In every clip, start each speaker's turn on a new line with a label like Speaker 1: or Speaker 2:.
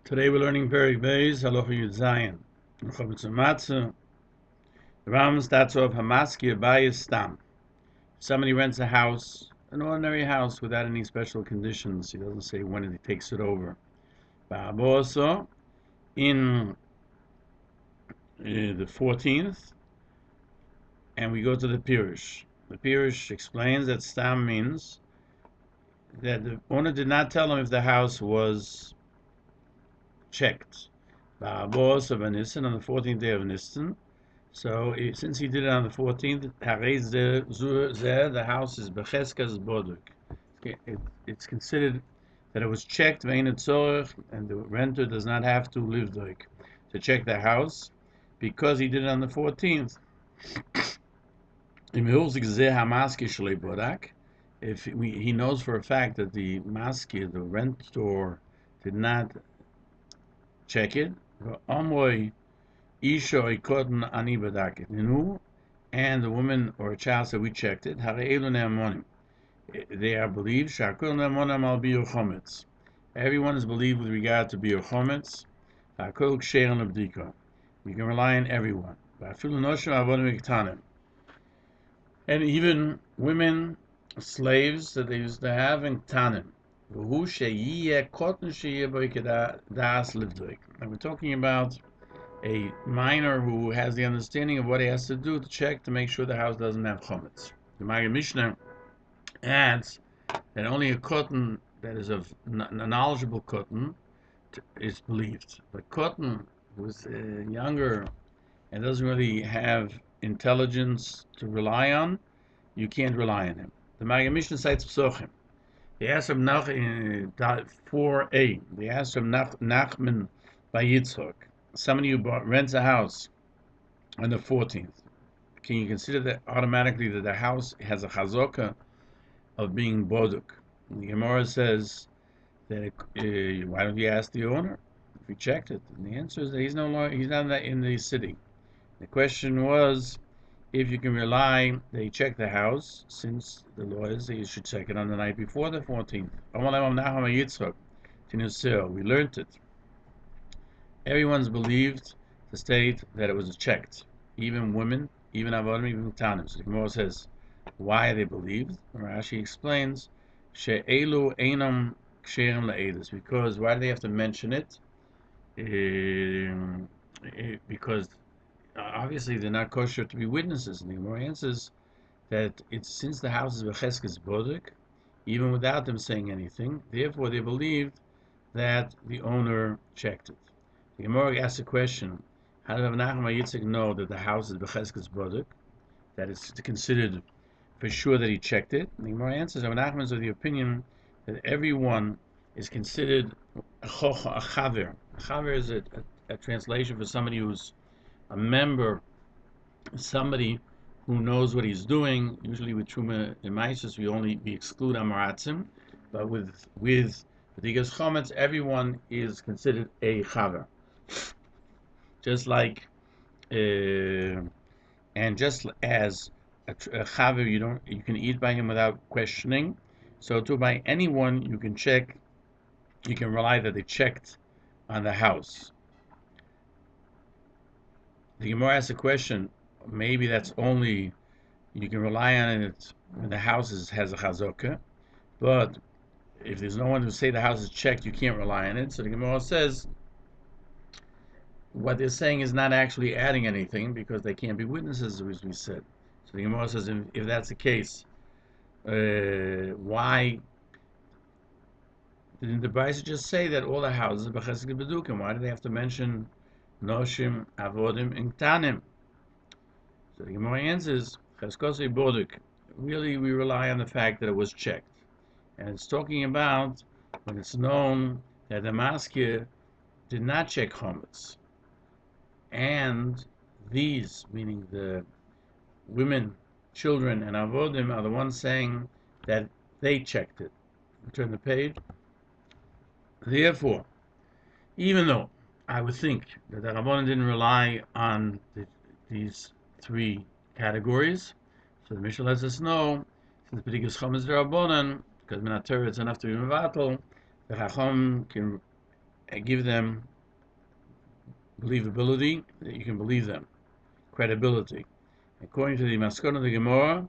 Speaker 1: Today we're learning Peirush Halacha Yud Zayin. Hilchos Chametz U'Matzah. The Rambam starts off Hamaskir Bayis Stam. Somebody rents a house, an ordinary house without any special conditions. He doesn't say when he takes it over. Ba'aboso in the 14th, and we go to the Peirush. The Peirush explains that Stam means that the owner did not tell him if the house was checked. Ba'abos of Nisan, on the 14th day of Nisan. So since he did it on the 14th, the house is becheskas boduk. It's considered that it was checked, and the renter does not have to live there to check the house because he did it on the 14th. If he knows for a fact that the maskir, the rentor, did not check it, and the woman or a child said we checked it, they are believed. Everyone is believed with regard to biur chometz. You can rely on everyone. And even women, slaves that they used to have in Tanim. And we're talking about a minor who has the understanding of what he has to do to check to make sure the house doesn't have chometz. The Magen Mishnah adds that only a cotton that is of a knowledgeable cotton is believed. But cotton who's younger and doesn't really have intelligence to rely on, you can't rely on him. The Magen Mishnah cites Psochim. They asked him 4a. They asked him Nachman by Yitzchok. Somebody who rents a house on the 14th. Can you consider that automatically that the house has a chazokah of being boduk? The Gemara says that why don't you ask the owner if he checked it? And the answer is that he's not in the city. The question was if you can rely that he checked the house, since the law is that you should check it on the night before the 14th. We learned it. Everyone's believed to state that it was checked. Even women, even avodim, even tanim. So the Gemara says, why are they believed? Rashi explains, she'elu einam ksherim la'edus. Because why do they have to mention it? Because obviously they're not kosher to be witnesses. And the Gemara answers that it's since the house is becheskes boduk, even without them saying anything, therefore they believed that the owner checked it. The Gemara asks a question: how did Rav Nachman Yitzchak know that the house is becheskes boduk? That it's considered for sure that he checked it. And the Gemara answers: Rav Nachman is of the opinion that everyone is considered a chaver. A chaver is a translation for somebody who's a member, somebody who knows what he's doing. Usually with Truma and Maisus, we exclude Amaratzim, but with Hilchos Chametz, everyone is considered a chaver. Just like, and just as a chaver, you can eat by him without questioning. So too by anyone you can check, you can rely that they checked on the house. The Gemara asks a question. Maybe that's only you can rely on it when the house has a chazokah, but if there's no one to say the house is checked, you can't rely on it. So the Gemara says what they're saying is not actually adding anything because they can't be witnesses, as we said. So the Gemara says if that's the case, why didn't the Brisa just say that all the houses are b'chesed b'dukim? Why do they have to mention noshim, avodim, and tanim? So the Gemara answers, cheskosei boduk. Really, we rely on the fact that it was checked, and it's talking about when it's known that the maskir did not check chometz, and these, meaning the women, children, and avodim, are the ones saying that they checked it. Turn the page. Therefore, even though I would think that the Rabbanan didn't rely on these three categories, so the Mishnah lets us know, since Hilchos Chametz Rabbanan, because Minat Torah it's enough to be mevatel, the Chacham can give them believability, that you can believe them, credibility. According to the Maskon of the Gemara,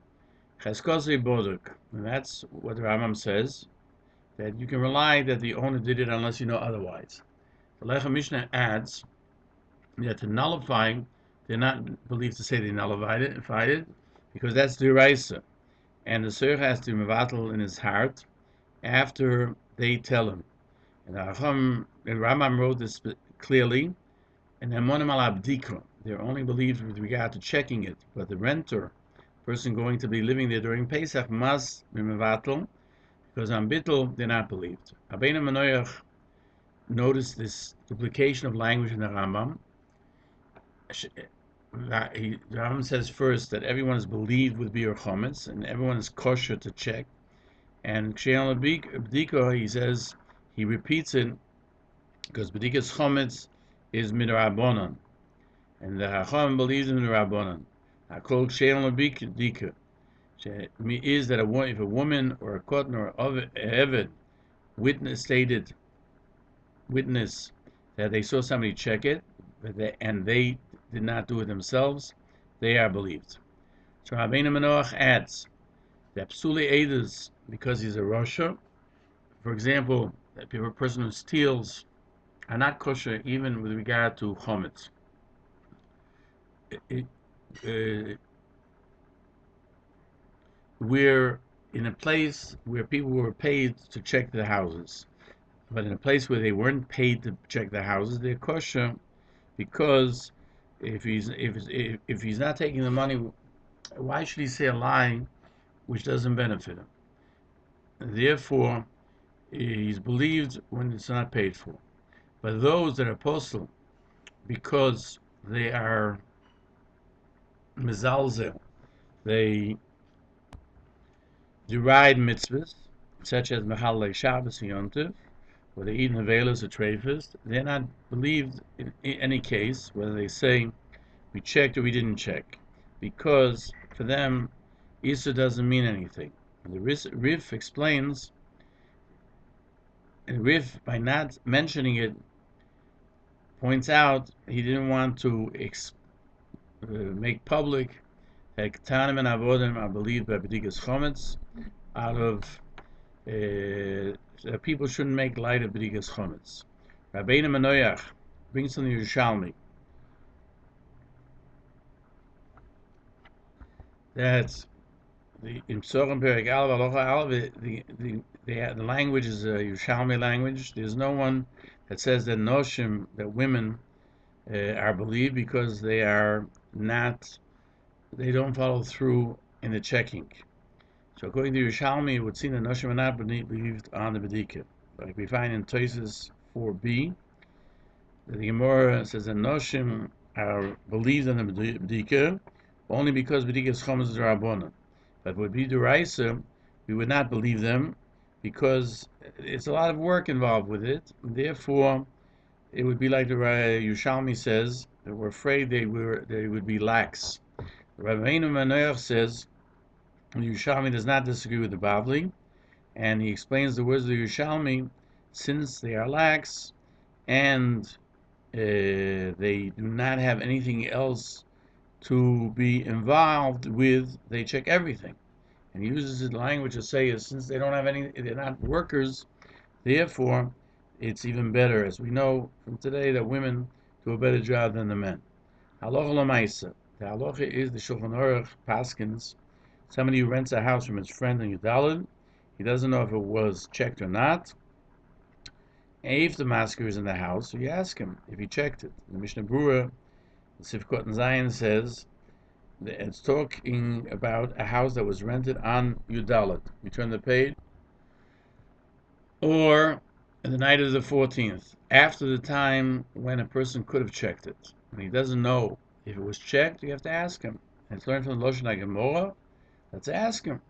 Speaker 1: Cheskosei Boduk, and that's what the Rambam says, that you can rely that the owner did it unless you know otherwise. The Lechem Mishnah adds that to nullify, they're not believed to say they nullified it, because that's the Raisa. And the Seir has to mevatel in his heart after they tell him. And the Rambam wrote this clearly, and Emonim al Abdikra, they're only believed with regard to checking it, but the renter, person going to be living there during Pesach, must be mevatel, because on Bittul, they're not believed. Rabbeinu Menoach noticed this duplication of language in the Rambam. The Rambam says first that everyone is believed with biur chometz, and everyone is kosher to check. And Kshe'al B'dika, he says, he repeats it, because B'dikas chometz is midrabanan, and the Chacham believes in midrabanan. Hakol Kshe'al B'dika is that if a woman or a kohen or a eved witness that they saw somebody check it, and they did not do it themselves, they are believed. So Rabbeinu Menoach adds that Psuli Eidos, because he's a Rosha, for example, a person who steals, are not kosher even with regard to chometz. We're in a place where people were paid to check the houses, but in a place where they weren't paid to check the houses, they're kosher, because if he's not taking the money, why should he say a lie which doesn't benefit him? Therefore, he's believed when it's not paid for. But those that are apostle, because they are mezalzel, they deride mitzvahs, such as Mechalei Shabbos and Yontiv, or they eat nevelas or treifas, they're not believed in any case, whether they say we checked or we didn't check, because for them, Issa doesn't mean anything. And the Rif explains, and Rif, by not mentioning it, points out he didn't want to make public that Ketanim and Avodim are believed by B'dikas Chometz, out of people shouldn't make light of B'dikas Chometz. Rabbeinu Menoach brings from the Yerushalmi that in Psorim Perek Aleph Halacha Aleph, the language is a Yerushalmi language. There's no one that says that noshim, that women are believed, because they don't follow through in the checking. So according to Yerushalmi, it would seem that noshim are not believed on the bedika. Like we find in Tosis 4b, that the Gemara says that noshim are believed on the bedika only because bedikas chometz is rabbanan. But would be deraisa, we would not believe them, because it's a lot of work involved with it. Therefore, it would be like the Yerushalmi says that we're afraid they would be lax. Rabbeinu Menoach says the Yerushalmi does not disagree with the Bavli, and he explains the words of the Yerushalmi, since they are lax and they do not have anything else to be involved with, they check everything. And he uses the language to say, since they don't have they're not workers, therefore it's even better, as we know from today, that women do a better job than the men. Halacha l'maisa. The halacha is the Shulchan Aruch Paskins. Somebody who rents a house from his friend in Yudalid, he doesn't know if it was checked or not. And if the masker is in the house, so you ask him if he checked it. The Mishnah Berurah, the Sifkot and Zion, says that it's talking about a house that was rented on Yudalid. You turn the page, or the night of the 14th, after the time when a person could have checked it, and he doesn't know if it was checked, you have to ask him. And it's learned from the Lashon HaGemara. Let's ask him.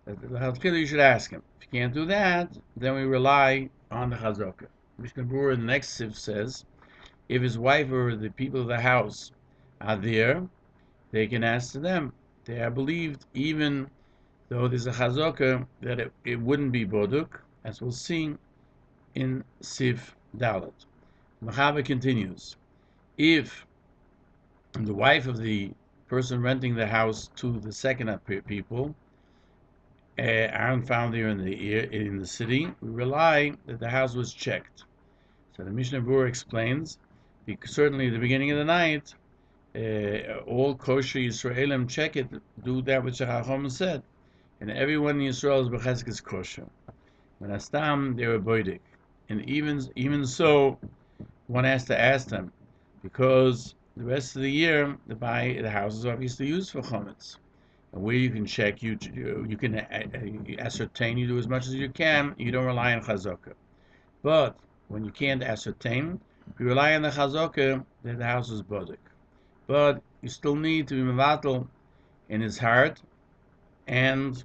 Speaker 1: You should ask him. If you can't do that, then we rely on the Chazakah. Mishnah Berurah in the next Sif says, if his wife or the people of the house are there, they can ask to them. They are believed, even though there's a Chazakah that it wouldn't be Boduk, as we'll see in Sif Dalet. Mechaber continues. If the wife of the person renting the house to the second people aren't found there in the city, we rely that the house was checked. So the Mishnah Berurah explains, certainly at the beginning of the night, all kosher Yisraelim check it, do that which the Chacham said, and everyone in Yisrael is b'cheskes kosher. When Astam, they were boidik, and even so, one has to ask them, because the rest of the year the house is obviously used for chametz, and where you can check, you can ascertain, you do as much as you can. You don't rely on chazaka, but when you can't ascertain, you rely on the chazaka that the house is bodik. But you still need to be mevatel in his heart, and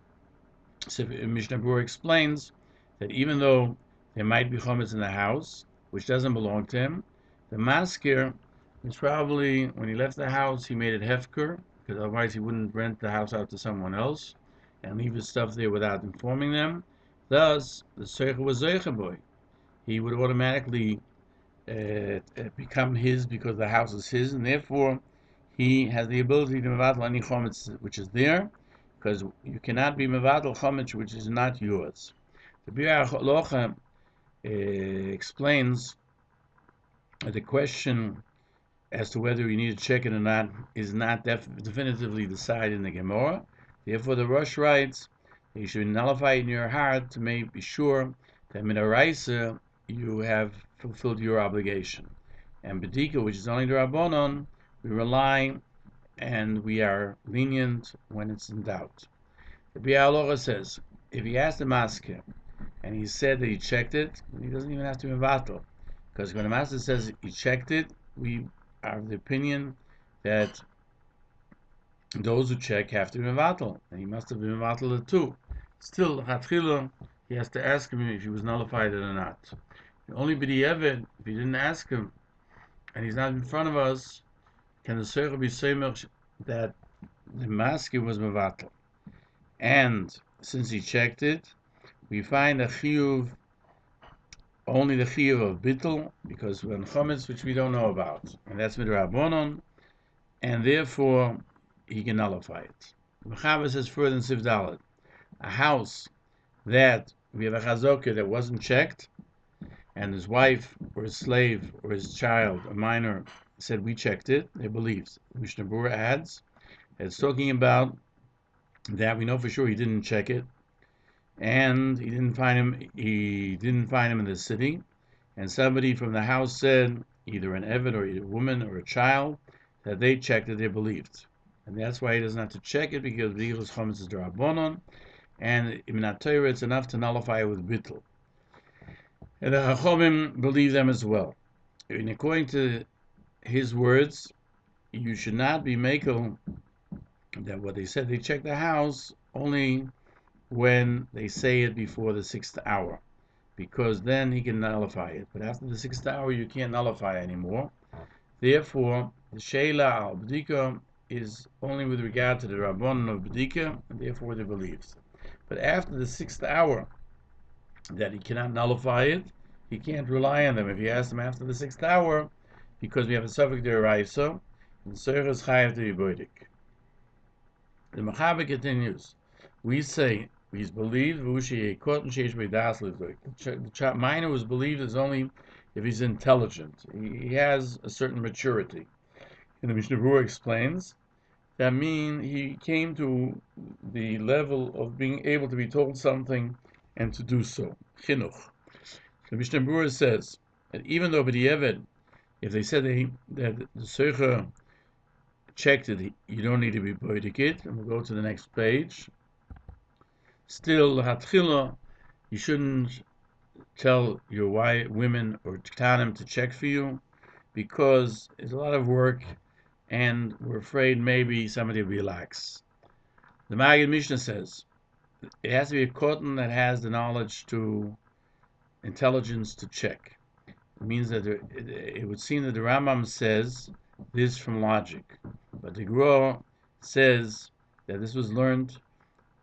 Speaker 1: so Mishnah Berurah explains that even though there might be chametz in the house, which doesn't belong to him, the masker is probably, when he left the house, he made it hefker, because otherwise he wouldn't rent the house out to someone else and leave his stuff there without informing them. Thus, the seicha was zeicha boy. He would automatically become his because the house is his, and therefore he has the ability to mevatel any chametz which is there, because you cannot be mevatel chametz which is not yours. The Bir Halacha explains the question as to whether you need to check it or not is not definitively decided in the Gemara. Therefore, the Rosh writes that you should nullify it in your heart to be sure that midaraisa you have fulfilled your obligation. And bedika, which is only the Rabbanon, we rely and we are lenient when it's in doubt. The Bir Halacha says, if he asked the masker and he said that he checked it, he doesn't even have to be mevatel, because when the master says he checked it, we are of the opinion that those who check have to be mevatel, and he must have been mevatel it too. Still, chatchila, he has to ask him if he was nullified or not. Only b'di'evet, if he didn't ask him, and he's not in front of us, can the seicha be seimach that the masker was mevatel. And since he checked it, we find a chiyuv, only the chiyuv of bittul, because when chametz, which we don't know about, and that's midrabanon, and therefore he can nullify it. Mechaber says further in Sif Dalet, a house that we have a chazaka that wasn't checked, and his wife or his slave or his child, a minor, said we checked it, they believed. Mishnah Berurah adds, it's talking about that we know for sure he didn't check it, and he didn't find him in the city, and somebody from the house said, either an eved or a woman or a child, that they checked it, they believed. And that's why he doesn't have to check it, because the Hilchos Chametz is D'Rabbanan, and in Torah it's enough to nullify it with bittul. And the Chachamim believe them as well. And according to his words, you should not be makel that what they said, they checked the house only when they say it before the 6th hour, because then he can nullify it. But after the 6th hour, you can't nullify anymore. Therefore, the sheila al b'dika is only with regard to the rabbanon of b'dika, and therefore they believes. But after the 6th hour, that he cannot nullify it, he can't rely on them. If you ask them after the 6th hour, because we have a suffix deraisa, and seicha is chayav to be bodik. The Mechaber continues. We say he's believed. The minor was believed is only if he's intelligent. He has a certain maturity. And the Mishnah Berurah explains that means he came to the level of being able to be told something and to do so. Chinuch. The Mishnah Berurah says that even though b'di'evet, if they said that the seicha checked it, you don't need to be boidik it, and we'll go to the next page. Still, hatchila, you shouldn't tell your women or ktanim to check for you, because it's a lot of work, and we're afraid maybe somebody will relax. The Maggid Mishnah says it has to be a cotton that has the knowledge to intelligence to check. It means that it would seem that the Rambam says this from logic, but the Gra says that this was learned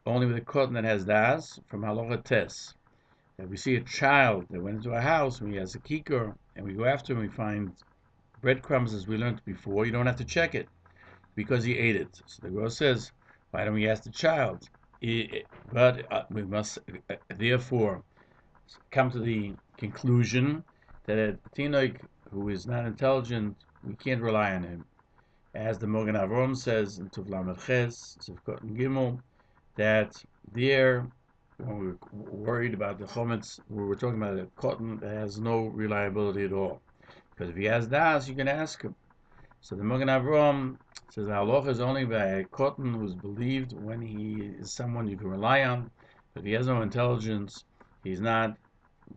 Speaker 1: only with a cotton that has das from Halacha Tes. that we see a child that went into a house and he has a kikar, and we go after him, we find breadcrumbs, as we learned before, you don't have to check it because he ate it. So the Gemara says, why don't we ask the child? But we must therefore come to the conclusion that a tinoik who is not intelligent, we can't rely on him. As the Mogen Avram says in Tov Lamed Ches, Tzivkot and Gimel, that there, when we're worried about the chometz, we're talking about a cotton that has no reliability at all. Because if he has das, you can ask him. So the Mogen Avram says the halacha is only by a cotton who's believed when he is someone you can rely on. But if he has no intelligence, he's not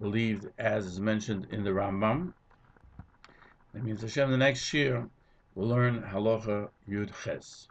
Speaker 1: believed, as is mentioned in the Rambam. That means Hashem, the next shiur, we'll learn Halacha Yud Ches.